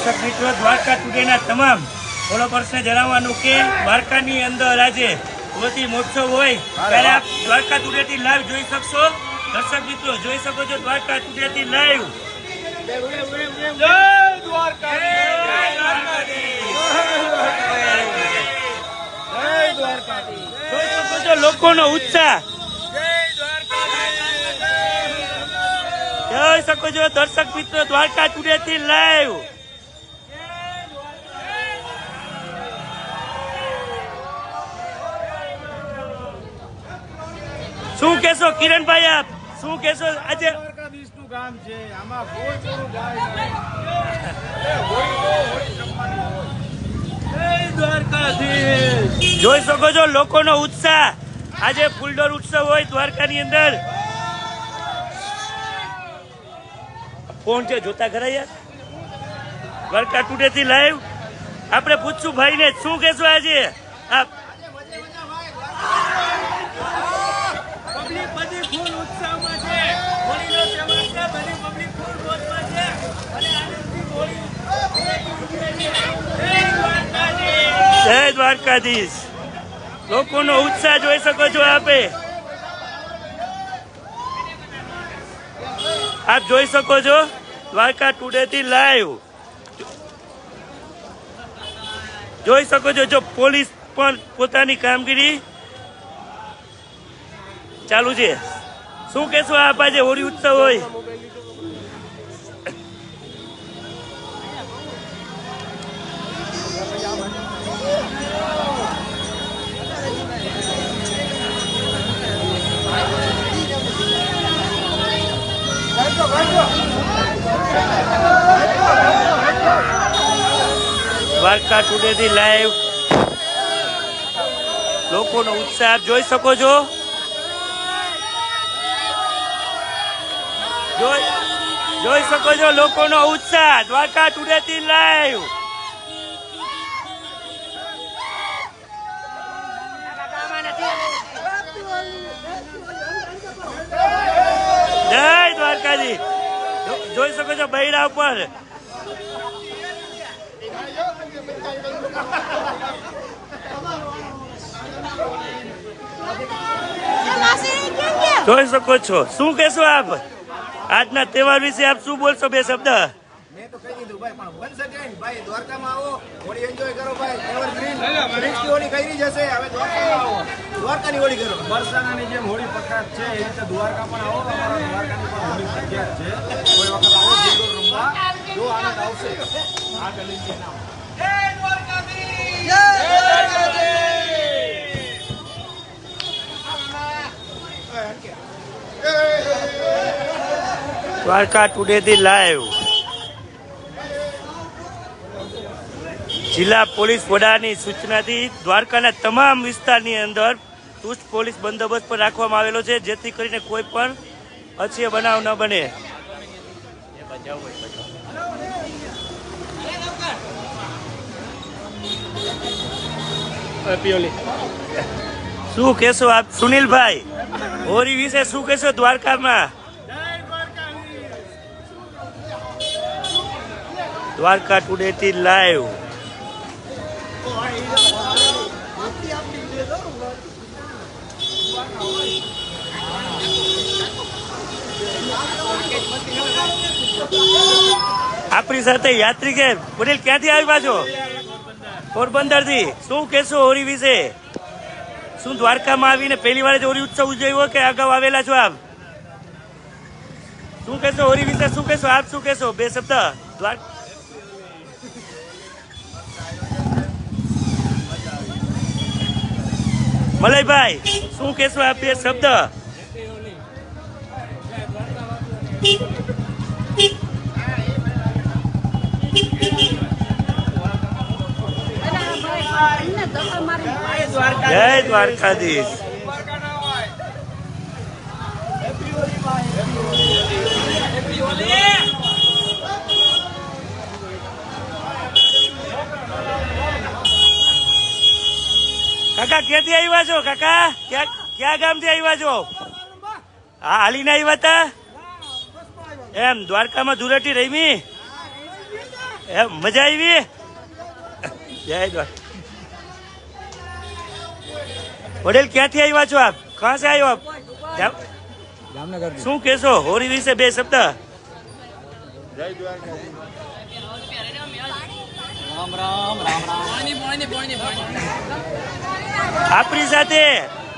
દર્શક મિત્રો, દ્વારકા ટુડેના તમામ ફોલોવર્સને જણાવવાનું કે દ્વારકાની અંદર આજે હોળી મહોત્સવ હોય ત્યારે આપ દ્વારકા ટુડેથી લાઈવ જોઈ શકશો. દર્શક મિત્રો જોઈ શકો છો દ્વારકા ટુડેથી લાઈવ. જય દ્વારકા, જોઈ શકો છો લોકોનો ઉત્સાહ. જોઈ શકો છો દર્શક મિત્રો દ્વારકા ટુડેથી લાઈવ. શું કેશો કિરણભાઈ, આપ શું કેશો? આજે દ્વારકાધીશનું ગામ છે, આમાં કોઈ થોડું ગાય દ્વારકાધીશ. જોઈ શકો છો લોકોનો ઉત્સાહ. આજે ફૂલડોર ઉત્સવ હોય દ્વારકાની અંદર. કોણ છે જોતા ખરા યાર? દ્વારકા ટુડે થી લાઈવ આપણે પૂછશું ભાઈને શું કેશો આજે આપ? પબ્લિક બધી ફૂલ ઉત્સાહમાં છે. હોળીનો તહેવાર છે, બધી પબ્લિક ફૂલ મોજમાં છે અને આનંદથી હોળી જય દ્વારકાધીશ. લોકોનો ઉત્સાહ જોઈ શકો છો આપે. આપ જોઈ શકો છો દ્વારકા ટુડે થી લાઈવ. જોઈ શકો છો જો પોલીસ પણ પોતાની કામગીરી ચાલુ છે. શું કેશો આપ આજે હોળી ઉત્સવ હોય? દ્વારકા ટુડે થી લાઈવ લોકોનો ઉત્સાહ જોઈ શકો છો. જોઈ શકો છો લોકોનો ઉત્સાહ દ્વારકા ટુડે થી લાઈવ. જય દ્વારકાજી. જોઈ શકો છો બૈરા ઉપર. જોઈ શકો છો. શું કેશો આપ આજના તહેવાર વિશે? આપ શું બોલશો? બે શબ્દ. મેં તો કહી દીધું ભાઈ, પણ બનશે કે ભાઈ દ્વારકામાં આવો, હોળી એન્જોય કરો ભાઈ. એવરગ્રીન ડ્રિંક્સની હોળી કરી જશે, હવે દ્વારકામાં આવો, દ્વારકાની હોળી કરો. બરસાનાની જેમ હોળી પ્રખ્યાત છે એ રીતે દ્વારકા પણ આવો. અમારા દ્વારકાની પણ હોળી પ્રખ્યાત છે. કોઈ વખત આવો જીગર રમવા, જો આનંદ આવશે. આ ગલીથી નામ જય દ્વારકાધીશ, જય દ્વારકાધીશ. દ્વારકા ટુડે થી લાઈવ જિલ્લા પોલીસ વડાની સૂચનાથી દ્વારકાના તમામ વિસ્તારની અંદર ચુસ્ત પોલીસ બંદોબસ્ત પર રાખવામાં આવેલો છે, જેથી કરીને કોઈ પણ અછીય બનાવ ન બને. શું કેશો આપ સુનિલભાઈ હોળી વિશે? શું કેશો દ્વારકામાં? દ્વારકા ટુડે થી લાઈવ. આપણી સાથે યાત્રી કે પટેલ ક્યાંથી આવ્યા છો? પોરબંદર થી. શું કેશો હોળી વિશે? શું દ્વારકામાં આવીને પહેલી વાર હોળી ઉત્સવ ઉજવ્યો કે અગાઉ આવેલા છો આપ? શું કેશો હોળી વિશે? શું કેશો આપ? શું કેશો બે શબ્દ? મલયભાઈ શું કેશો આપ? બે શબ્દ. જય દ્વારકાધીશ. કાકા ક્યાંથી આવ્યા છો? કાકા ક્યાં ગામથી આવ્યા છો? હા, હાલીને આવ્યા હતા એમ? દ્વારકામાં ધૂળેટી રમી? મજા આવી જય દ્વારકા હોટેલ ક્યાંથી આવ્યા છો આપ કહા સે આવ્યો આપ જામનગર શું કહેશો હોળી વિશે બે શબ્દ જય દ્વારકા આપણી સાથે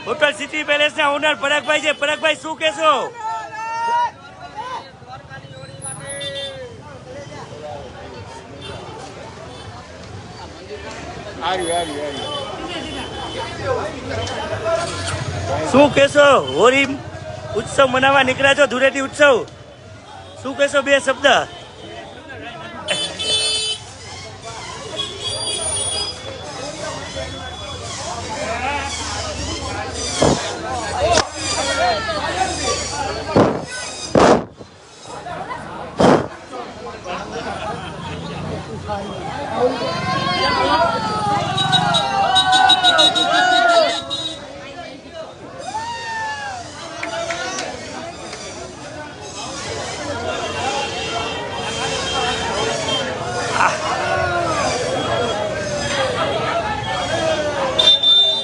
હોટલ સિટી પેલેસ ના ઓનર પરાગભાઈ છે. પરાગભાઈ શું કહેશો? શું કહેશો? હોળી ઉત્સવ મનાવવા નીકળ્યા છો, ધૂળેટી ઉત્સવ, શું કહેશો બે શબ્દ?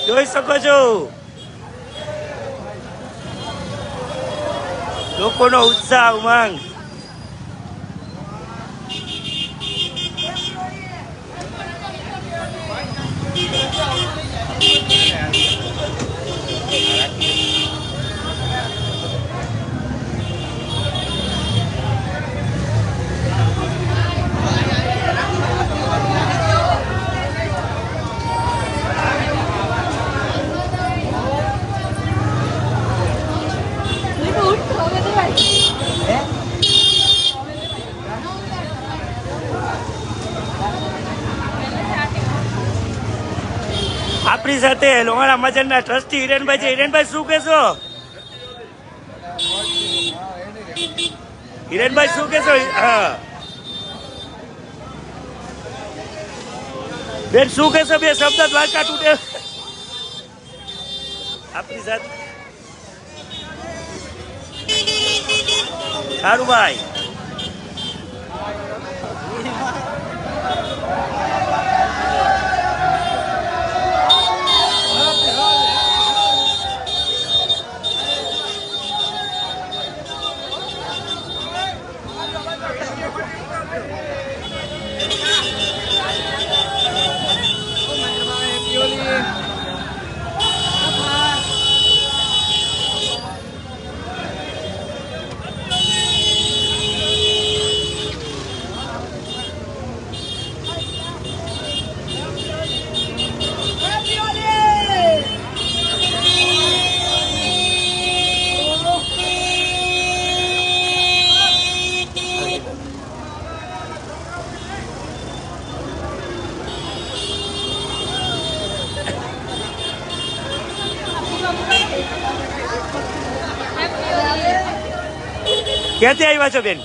જોઈ શકો છો લોકોનો ઉત્સાહ, ઉમંગ. આપણી સાથે લોહાણા મજાના ટ્રસ્ટી હિરેનભાઈ છે. હિરેનભાઈ શું કહેશો? હિરેનભાઈ શું કહેશો? હા બેન શું કહેશો બે શબ્દ દ્વારકા તૂટે આપણી સાથે? સારું ભાઈ. ક્યાંથી આવ્યા છો બેન?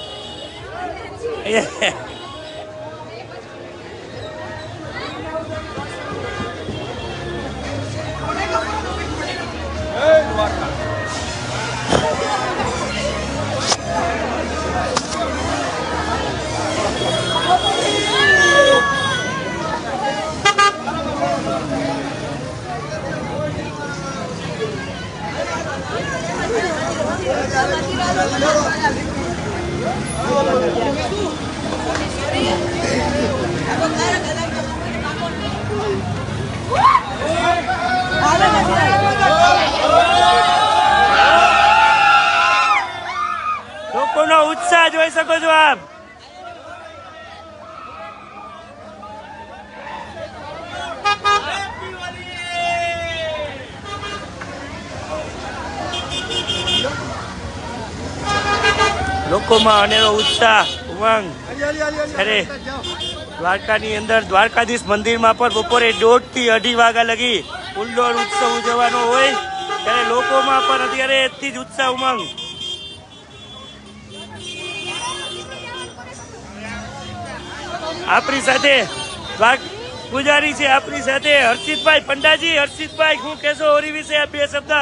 લોકોનો ઉત્સાહ જોઈ શકો છો આપ. લોકોમાં અનેરો ઉત્સાહ, ઉમંગ. અરે દ્વારકાની અંદર દ્વારકાધીશ મંદિરમાં પણ બપોરે 1:30 થી 2:30 વાગ્યા લગી ફૂલડોળ ઉત્સવ ઉજવવાનો હોય ત્યારે લોકોમાં પણ અત્યારે એટલી જ ઉત્સાહ, ઉમંગ. આપણી સાથે પૂજારી છે, આપણી સાથે હર્ષિતભાઈ પંડાજી. હર્ષિતભાઈ શું કહેશો હોળી વિશે બે શબ્દ?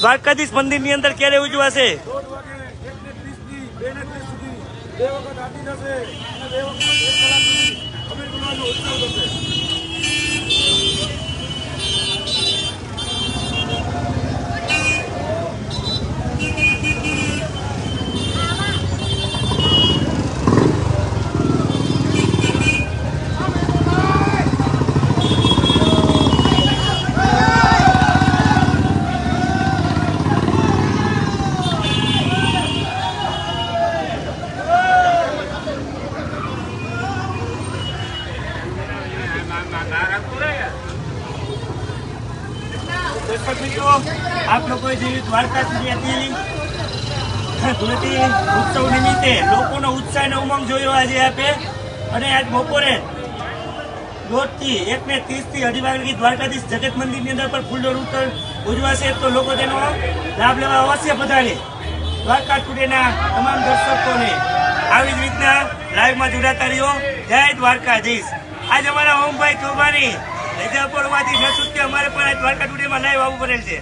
દ્વારકાધીશ મંદિર ની અંદર ક્યારે ઉજવાશે? 2 વખત આરતી થશે અને 2 વખત 1 કલાક સુધી અબીર ગુલાલનો ઉત્સવ થશે. દર્શક મિત્રો, આપ લોકોએ જે દ્વારકા સુધી હતી ધૂળેટી ઉત્સવ નિમિત્તે લોકોનો ઉત્સાહ અને ઉમંગ જોયો આજે આપે. અને આજ બપોરે 1:30 થી 2:30 વાગે દ્વારકાધીશ જગત મંદિરની અંદર પણ ફૂલડોળ ઉજવાશે. તો લોકો તેનો લાભ લેવા અવશ્ય પધારે. દ્વારકા ટુડેના તમામ દર્શકોને આવી જ રીતના લાઈવમાં જોડાતા રહ્યો. જય દ્વારકાધીશ. આજ અમારા ઓમભાઈ ચોબાની રજા પડવાથી ન છૂટકે અમારે પણ આ દ્વારકા ટુડેમાં લાઈવ આવવું પડેલ છે.